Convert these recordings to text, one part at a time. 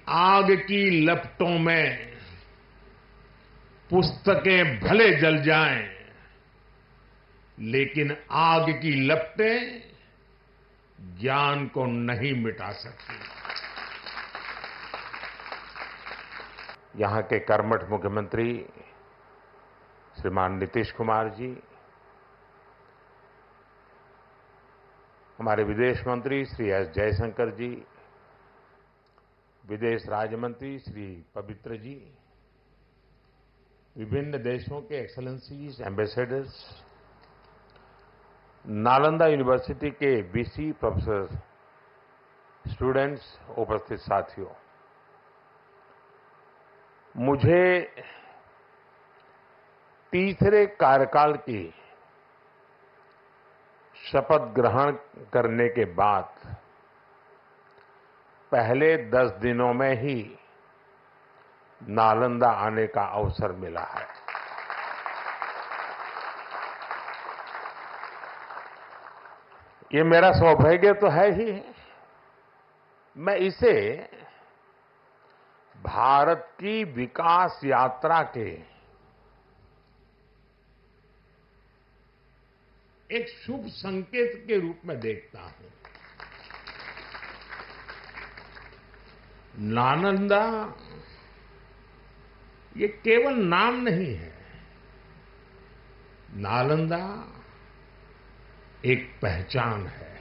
आग की लपटों में पुस्तकें भले जल जाएं, लेकिन आग की लपटें ज्ञान को नहीं मिटा सकती। यहां के कर्मठ मुख्यमंत्री श्रीमान नीतीश कुमार जी, हमारे विदेश मंत्री श्री एस जयशंकर जी, विदेश राज्य मंत्री श्री पवित्र जी, विभिन्न देशों के एक्सेलेंसीज, एम्बेसडर्स, नालंदा यूनिवर्सिटी के वीसी प्रोफेसर, स्टूडेंट्स, उपस्थित साथियों, मुझे तीसरे कार्यकाल की शपथ ग्रहण करने के बाद पहले 10 दिनों में ही नालंदा आने का अवसर मिला है। ये मेरा सौभाग्य तो है ही। मैं इसे भारत की विकास यात्रा के एक शुभ संकेत के रूप में देखता हूं। नालंदा ये केवल नाम नहीं है। नालंदा एक पहचान है,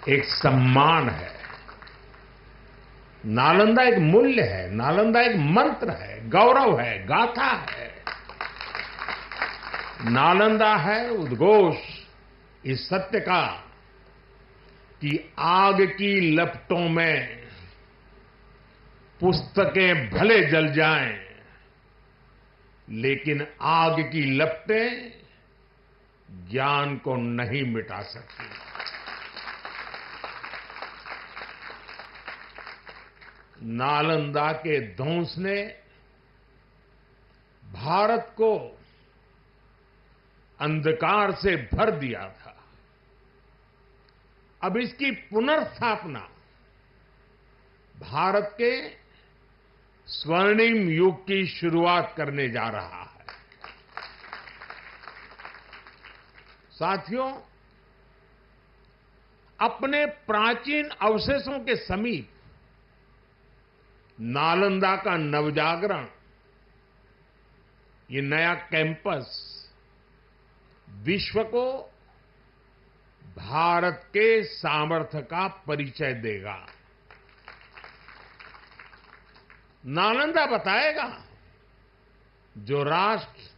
एक सम्मान है। नालंदा एक मूल्य है, नालंदा एक मंत्र है, गौरव है, गाथा है। नालंदा है उद्घोष इस सत्य का कि आग की लपटों में पुस्तकें भले जल जाएं, लेकिन आग की लपटें ज्ञान को नहीं मिटा सकती। नालंदा के ध्वंस ने भारत को अंधकार से भर दिया था। अब इसकी पुनर्स्थापना भारत के स्वर्णिम युग की शुरुआत करने जा रहा है। साथियों, अपने प्राचीन अवशेषों के समीप नालंदा का नवजागरण, ये नया कैंपस विश्व को भारत के सामर्थ्य का परिचय देगा। नालंदा बताएगा, जो राष्ट्र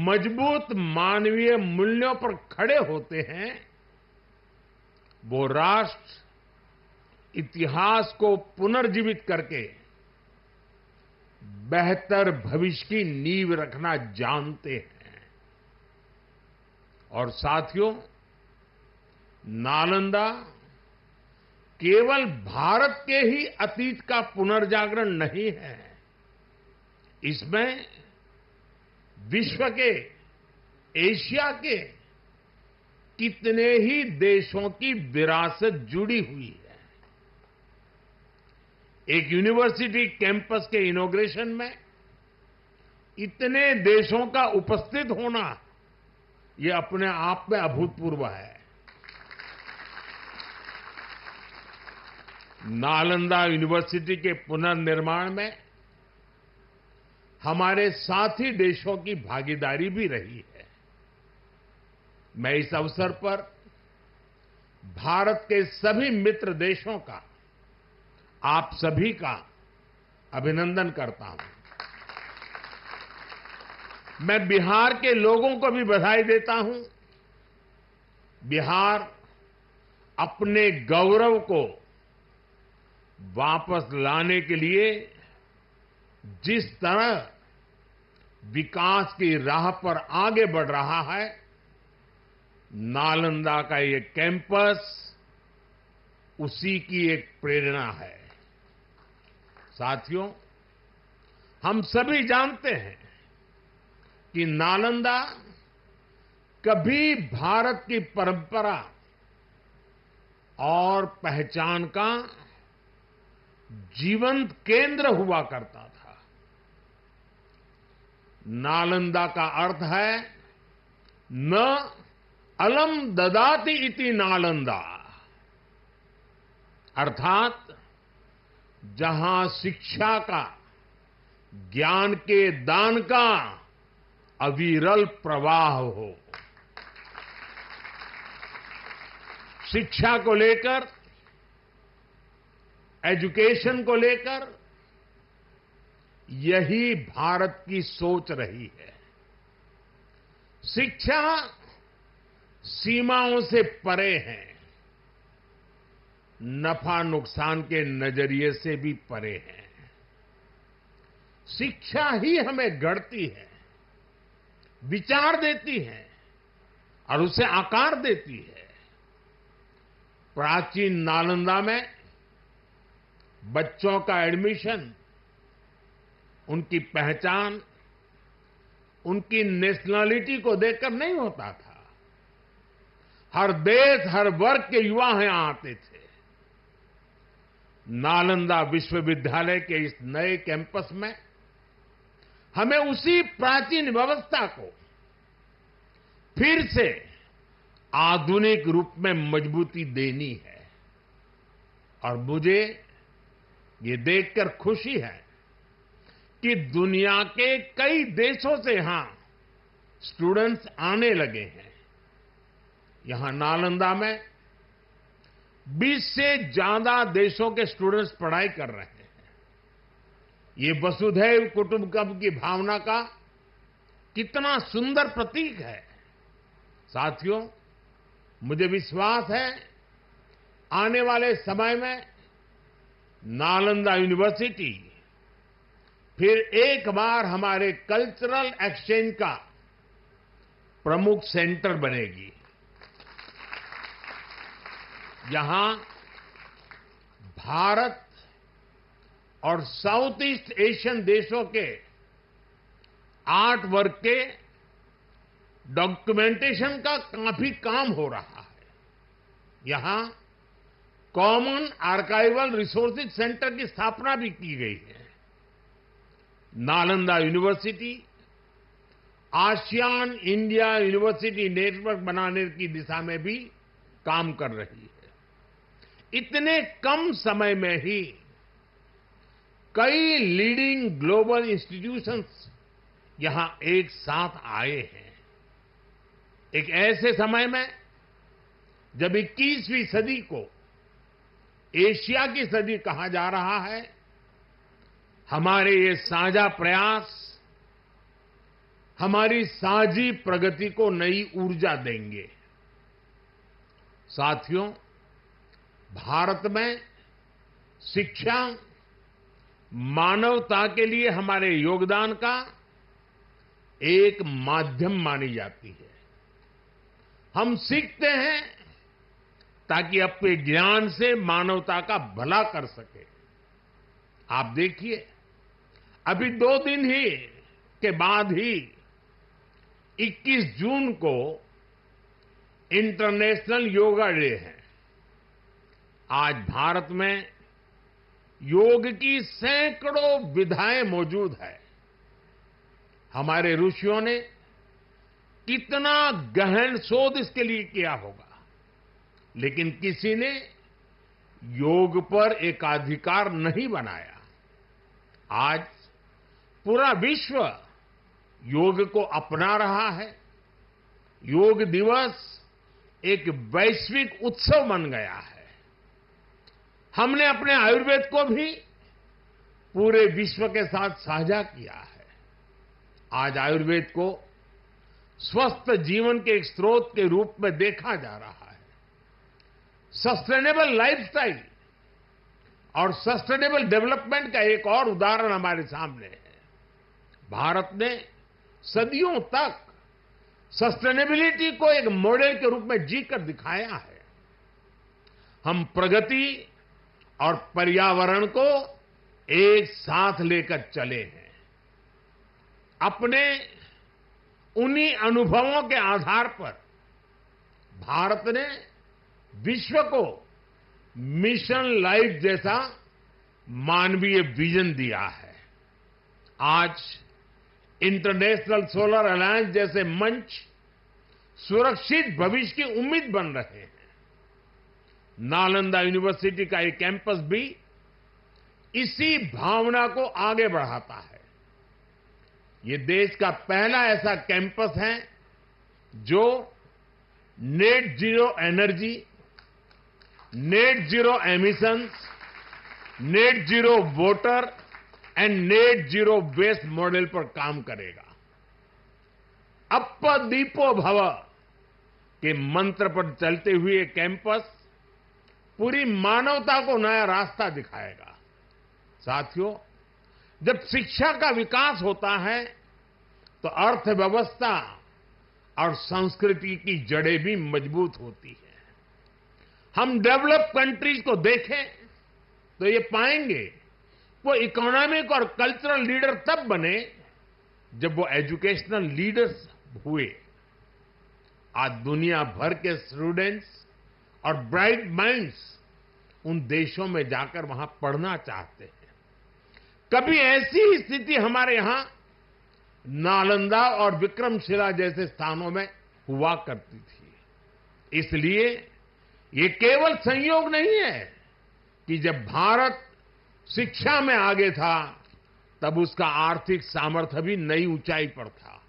मजबूत मानवीय मूल्यों पर खड़े होते हैं, वो राष्ट्र इतिहास को पुनर्जीवित करके बेहतर भविष्य की नींव रखना जानते हैं। और साथियों, नालंदा केवल भारत के ही अतीत का पुनर्जागरण नहीं है, इसमें विश्व के, एशिया के कितने ही देशों की विरासत जुड़ी हुई है। एक यूनिवर्सिटी कैंपस के इनॉग्रेशन में इतने देशों का उपस्थित होना, ये अपने आप में अभूतपूर्व है। नालंदा यूनिवर्सिटी के पुनर्निर्माण में हमारे साथी देशों की भागीदारी भी रही है। मैं इस अवसर पर भारत के सभी मित्र देशों का, आप सभी का अभिनंदन करता हूं। मैं बिहार के लोगों को भी बधाई देता हूं। बिहार अपने गौरव को वापस लाने के लिए जिस तरह विकास की राह पर आगे बढ़ रहा है, नालंदा का ये कैंपस उसी की एक प्रेरणा है। साथियों, हम सभी जानते हैं कि नालंदा कभी भारत की परंपरा और पहचान का जीवंत केंद्र हुआ करता था। नालंदा का अर्थ है न अलम ददाति इति नालंदा, अर्थात जहां शिक्षा का, ज्ञान के दान का अविरल प्रवाह हो। शिक्षा को लेकर, एजुकेशन को लेकर यही भारत की सोच रही है। शिक्षा सीमाओं से परे है, नफा नुकसान के नजरिए से भी परे है। शिक्षा ही हमें गढ़ती है, विचार देती है और उसे आकार देती है। प्राचीन नालंदा में बच्चों का एडमिशन, उनकी पहचान, उनकी नेशनलिटी को देखकर नहीं होता था। हर देश, हर वर्ग के युवा यहां आते थे। नालंदा विश्वविद्यालय के इस नए कैंपस में हमें उसी प्राचीन व्यवस्था को फिर से आधुनिक रूप में मजबूती देनी है। और मुझे ये देखकर खुशी है कि दुनिया के कई देशों से यहां स्टूडेंट्स आने लगे हैं। यहां नालंदा में 20 से ज्यादा देशों के स्टूडेंट्स पढ़ाई कर रहे हैं। ये वसुधैव कुटुंबकम की भावना का कितना सुंदर प्रतीक है। साथियों, मुझे विश्वास है आने वाले समय में नालंदा यूनिवर्सिटी फिर एक बार हमारे कल्चरल एक्सचेंज का प्रमुख सेंटर बनेगी। यहां भारत और साउथ ईस्ट एशियन देशों के आर्ट वर्क के डॉक्यूमेंटेशन का काफी काम हो रहा है। यहां कॉमन आर्काइवल रिसोर्सेज सेंटर की स्थापना भी की गई है। Nalanda university ASEAN India university network बनाने की दिशा में भी काम कर रही है। इतने कम समय में ही कई लीडिंग ग्लोबल इंस्टीट्यूशंस यहां एक साथ आए हैं। एक ऐसे समय में जब 21वीं सदी को एशिया की सदी कहा जा रहा है, हमारे ये साझा प्रयास हमारी साझी प्रगति को नई ऊर्जा देंगे। साथियों, भारत में शिक्षा मानवता के लिए हमारे योगदान का एक माध्यम मानी जाती है। हम सीखते हैं ताकि अपने ज्ञान से मानवता का भला कर सके। आप देखिए, अभी 2 दिन ही के बाद ही 21 जून को इंटरनेशनल योगा डे है। आज भारत में योग की सैकड़ों विधाएं मौजूद है। हमारे ऋषियों ने कितना गहन शोध इसके लिए किया होगा, लेकिन किसी ने योग पर एकाधिकार नहीं बनाया। आज पूरा विश्व योग को अपना रहा है। योग दिवस एक वैश्विक उत्सव बन गया है। हमने अपने आयुर्वेद को भी पूरे विश्व के साथ साझा किया है। आज आयुर्वेद को स्वस्थ जीवन के एक स्रोत के रूप में देखा जा रहा है। सस्टेनेबल लाइफस्टाइल और सस्टेनेबल डेवलपमेंट का एक और उदाहरण हमारे सामने है। भारत ने सदियों तक सस्टेनेबिलिटी को एक मॉडल के रूप में जीकर दिखाया है। हम प्रगति और पर्यावरण को एक साथ लेकर चले हैं। अपने उन्हीं अनुभवों के आधार पर भारत ने विश्व को मिशन लाइफ जैसा मानवीय विजन दिया है। आज इंटरनेशनल सोलर अलायंस जैसे मंच सुरक्षित भविष्य की उम्मीद बन रहे हैं। नालंदा यूनिवर्सिटी का ये कैंपस भी इसी भावना को आगे बढ़ाता है। ये देश का पहला ऐसा कैंपस है जो net zero energy, net zero emissions, net zero water and net zero waste model पर काम करेगा। अप्प दीपो भव के मंत्र पर चलते हुए कैंपस पूरी मानवता को नया रास्ता दिखाएगा। साथियों, जब शिक्षा का विकास होता है तो अर्थव्यवस्था और संस्कृति की जड़ें भी मजबूत होती हैं। हम डेवलप कंट्रीज को देखें तो ये पाएंगे वो इकोनॉमिक और कल्चरल लीडर तब बने जब वो एजुकेशनल लीडर्स हुए। आज दुनिया भर के स्टूडेंट्स और ब्राइट माइंड्स उन देशों में जाकर वहां पढ़ना चाहते हैं। कभी ऐसी स्थिति हमारे यहां नालंदा और विक्रमशिला जैसे स्थानों में हुआ करती थी। इसलिए ये केवल संयोग नहीं है कि जब भारत शिक्षा में आगे था तब उसका आर्थिक सामर्थ्य भी नई ऊंचाई पर था।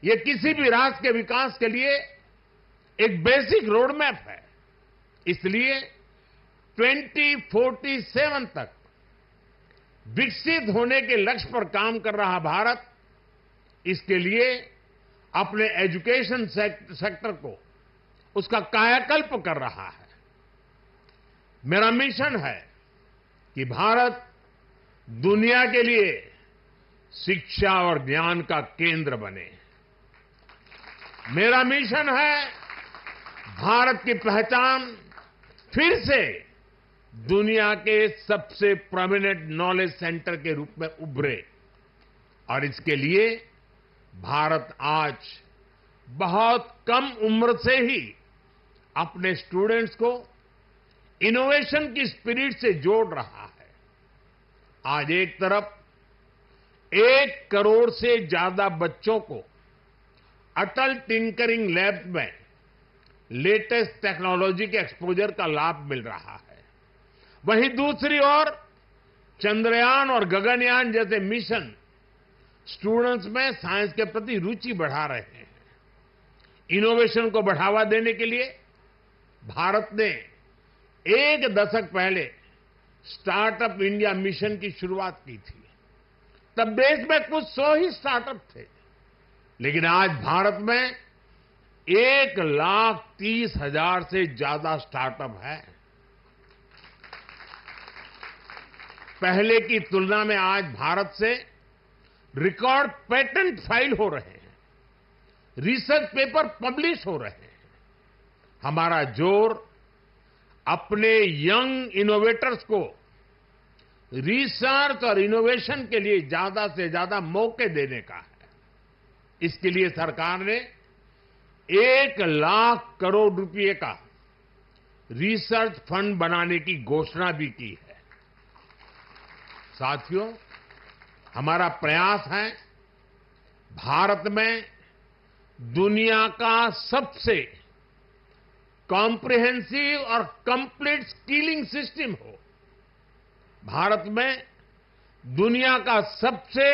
ये किसी भी राष्ट्र के विकास के लिए एक बेसिक रोड मैप है। इसलिए 2047 तक विकसित होने के लक्ष्य पर काम कर रहा भारत इसके लिए अपने एजुकेशन सेक्टर को उसका कायाकल्प कर रहा है। मेरा मिशन है कि भारत दुनिया के लिए शिक्षा और ज्ञान का केंद्र बने। मेरा मिशन है भारत की पहचान फिर से दुनिया के सबसे प्रोमिनेंट नॉलेज सेंटर के रूप में उभरे। और इसके लिए भारत आज बहुत कम उम्र से ही अपने स्टूडेंट्स को इनोवेशन की स्पिरिट से जोड़ रहा है। आज एक तरफ 1 करोड़ से ज्यादा बच्चों को अटल टिंकरिंग लैब में लेटेस्ट टेक्नोलॉजी के एक्सपोजर का लाभ मिल रहा है। वहीं दूसरी ओर चंद्रयान और गगनयान जैसे मिशन स्टूडेंट्स में साइंस के प्रति रुचि बढ़ा रहे हैं। इनोवेशन को बढ़ावा देने के लिए भारत ने 1 दशक पहले स्टार्टअप इंडिया मिशन की शुरुआत की थी। तब देश में कुछ 100 ही स्टार्टअप थे, लेकिन आज भारत में 1,30,000 से ज्यादा स्टार्टअप है। पहले की तुलना में आज भारत से रिकॉर्ड पेटेंट फाइल हो रहे हैं, रिसर्च पेपर पब्लिश हो रहे हैं। हमारा जोर अपने यंग इनोवेटर्स को रिसर्च और इनोवेशन के लिए ज्यादा से ज्यादा मौके देने का है। इसके लिए सरकार ने 1 लाख करोड़ रुपए का रिसर्च फंड बनाने की घोषणा भी की है। साथियों, हमारा प्रयास है भारत में दुनिया का सबसे कॉम्प्रिहेंसिव और कंप्लीट स्किलिंग सिस्टम हो। भारत में दुनिया का सबसे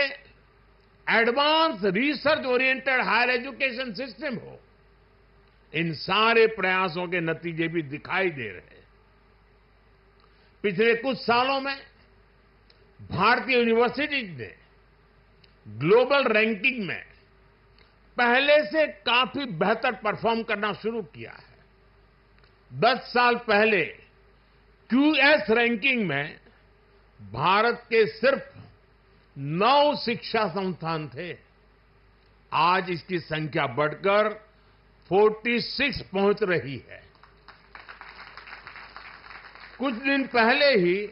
advance research oriented higher education system हो। इन सारे प्रयासों के नतीजे भी दिखाई दे रहे हैं। पिछले कुछ सालों में भारतीय यूनिवर्सिटीज ने ग्लोबल रैंकिंग में पहले से काफी बेहतर परफॉर्म करना शुरू किया है। 10 साल पहले क्यूएस रैंकिंग में भारत के सिर्फ 9 शिक्षा संस्थान थे। आज इसकी संख्या बढ़कर 46 पहुंच रही है। कुछ दिन पहले ही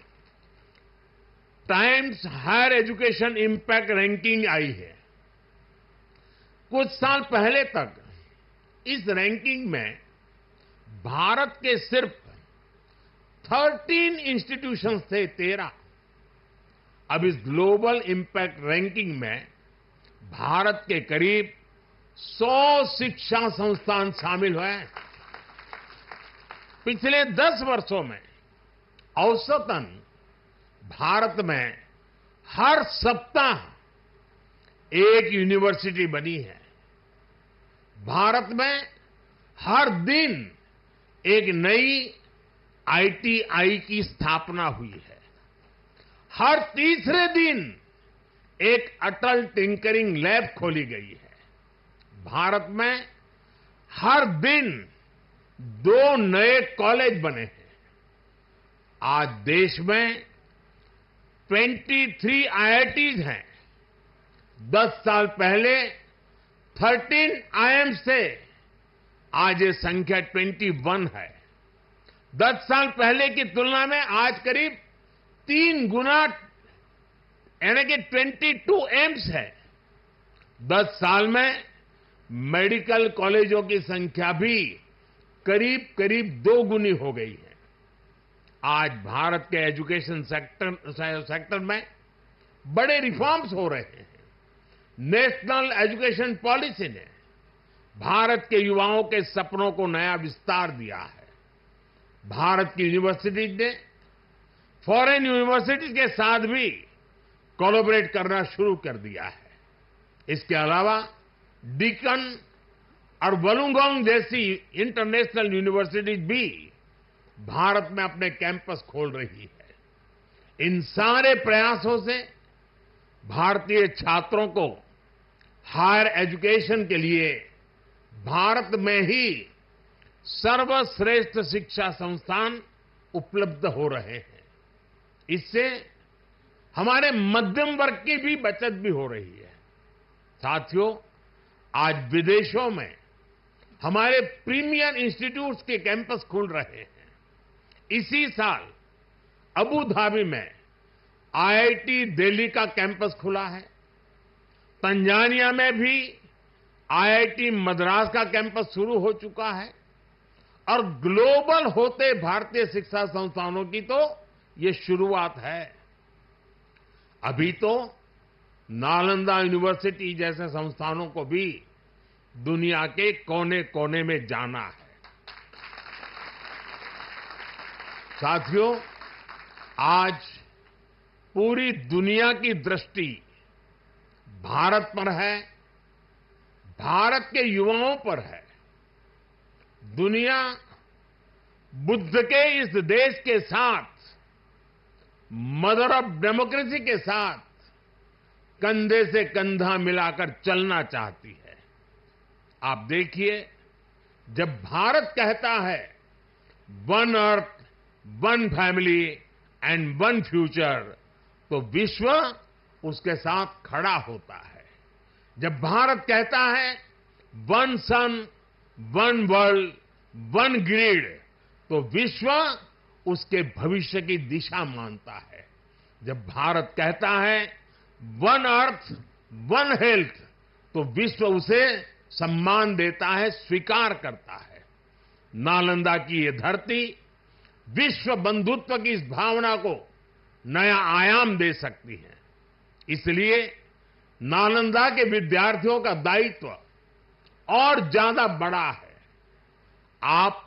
Times Higher Education impact ranking आई है। कुछ साल पहले तक इस रैंकिंग में भारत के सिर्फ 13 इंस्टीट्यूशंस थे, 13। अब इस ग्लोबल इंपैक्ट रैंकिंग में भारत के करीब 100 शिक्षा संस्थान शामिल हुए हैं। पिछले 10 वर्षों में औसतन भारत में हर सप्ताह एक यूनिवर्सिटी बनी है। भारत में हर दिन एक नई आईटीआई की स्थापना हुई है। हर तीसरे दिन एक अटल टिंकरिंग लैब खोली गई है। भारत में हर दिन 2 नए कॉलेज बने हैं। आज देश में 23 आईआईटीज हैं। 10 साल पहले 13 आईआईएम्स थे, आज ये संख्या 21 है। 10 साल पहले की तुलना में आज करीब 3 गुना यानी कि 22 एम्स है। 10 साल में मेडिकल कॉलेजों की संख्या भी करीब करीब 2 गुनी हो गई है। आज भारत के एजुकेशन सेक्टर में बड़े रिफॉर्म्स हो रहे हैं। नेशनल एजुकेशन पॉलिसी ने भारत के युवाओं के सपनों को नया विस्तार दिया है। भारत की यूनिवर्सिटीज ने फॉरेन यूनिवर्सिटीज के साथ भी कोलैबोरेट करना शुरू कर दिया है। इसके अलावा डीकन और वुलुंगोंग जैसी इंटरनेशनल यूनिवर्सिटीज भी भारत में अपने कैंपस खोल रही है। इन सारे प्रयासों से भारतीय छात्रों को हायर एजुकेशन के लिए भारत में ही सर्वश्रेष्ठ शिक्षा संस्थान उपलब्ध हो रहे हैं। इससे हमारे मध्यम वर्ग की भी बचत भी हो रही है। साथियों, आज विदेशों में हमारे प्रीमियर इंस्टीट्यूट्स के कैंपस खुल रहे हैं। इसी साल अबू धाबी में आईआईटी दिल्ली का कैंपस खुला है। तंजानिया में भी आईआईटी मद्रास का कैंपस शुरू हो चुका है। और ग्लोबल होते भारतीय शिक्षा संस्थानों की तो ये शुरुआत है। अभी तो नालंदा यूनिवर्सिटी जैसे संस्थानों को भी दुनिया के कोने कोने में जाना है। साथियों, आज पूरी दुनिया की दृष्टि भारत पर है, भारत के युवाओं पर है। दुनिया बुद्ध के इस देश के साथ, मदर ऑफ डेमोक्रेसी के साथ कंधे से कंधा मिलाकर चलना चाहती है। आप देखिए, जब भारत कहता है one earth, one family and one future, तो विश्व उसके साथ खड़ा होता है। जब भारत कहता है वन सन, वन वर्ल्ड, वन ग्रिड, तो विश्व उसके भविष्य की दिशा मानता है। जब भारत कहता है वन अर्थ, वन हेल्थ, तो विश्व उसे सम्मान देता है, स्वीकार करता है। नालंदा की ये धरती विश्व बंधुत्व की इस भावना को नया आयाम दे सकती है। इसलिए नालंदा के विद्यार्थियों का दायित्व और ज्यादा बड़ा है। आप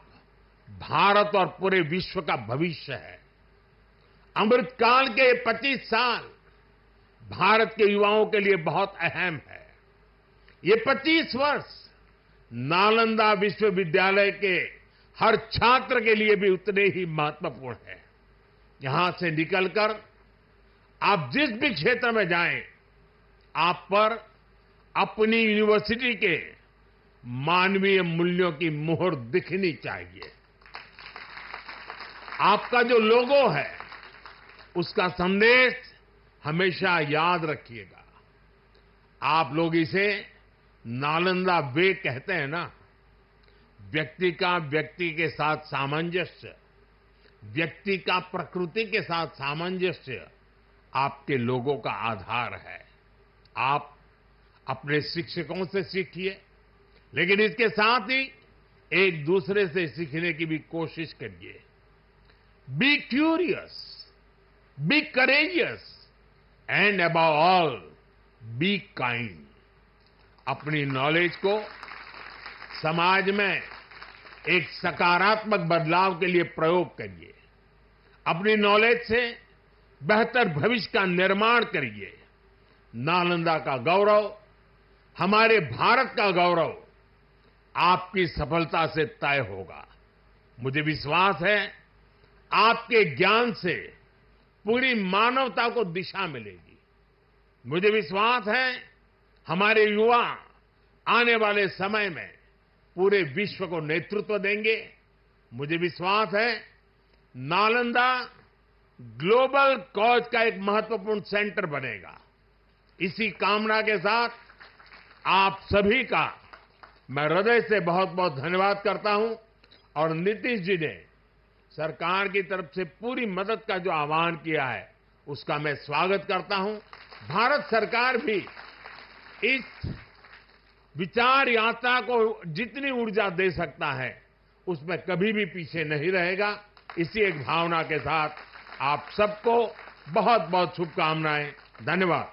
भारत और पूरे विश्व का भविष्य है। अमृतकाल के 25 साल भारत के युवाओं के लिए बहुत अहम है। ये 25 वर्ष नालंदा विश्वविद्यालय के हर छात्र के लिए भी उतने ही महत्वपूर्ण है। यहां से निकलकर आप जिस भी क्षेत्र में जाएं, आप पर अपनी यूनिवर्सिटी के मानवीय मूल्यों की मुहर दिखनी चाहिए। आपका जो लोगो है, उसका संदेश हमेशा याद रखिएगा। आप लोग इसे नालंदा वे कहते हैं ना। व्यक्ति का व्यक्ति के साथ सामंजस्य, व्यक्ति का प्रकृति के साथ सामंजस्य आपके लोगों का आधार है। आप अपने शिक्षकों से सीखिए, लेकिन इसके साथ ही एक दूसरे से सीखने की भी कोशिश करिए। Be curious, be courageous and above all be kind. अपनी नॉलेज को समाज में एक सकारात्मक बदलाव के लिए प्रयोग करिए। अपनी नॉलेज से बेहतर भविष्य का निर्माण करिए। नालंदा का गौरव, हमारे भारत का गौरव आपकी सफलता से तय होगा। मुझे विश्वास है आपके ज्ञान से पूरी मानवता को दिशा मिलेगी। मुझे विश्वास है हमारे युवा आने वाले समय में पूरे विश्व को नेतृत्व देंगे। मुझे विश्वास है नालंदा ग्लोबल कॉज का एक महत्वपूर्ण सेंटर बनेगा। इसी कामना के साथ आप सभी का मैं हृदय से बहुत बहुत धन्यवाद करता हूं और नीतीश जी ने सरकार की तरफ से पूरी मदद का जो आह्वान किया है उसका मैं स्वागत करता हूं। भारत सरकार भी इस विचार यात्रा को जितनी ऊर्जा दे सकता है उसमें कभी भी पीछे नहीं रहेगा। इसी एक भावना के साथ आप सबको बहुत बहुत शुभकामनाएं। धन्यवाद।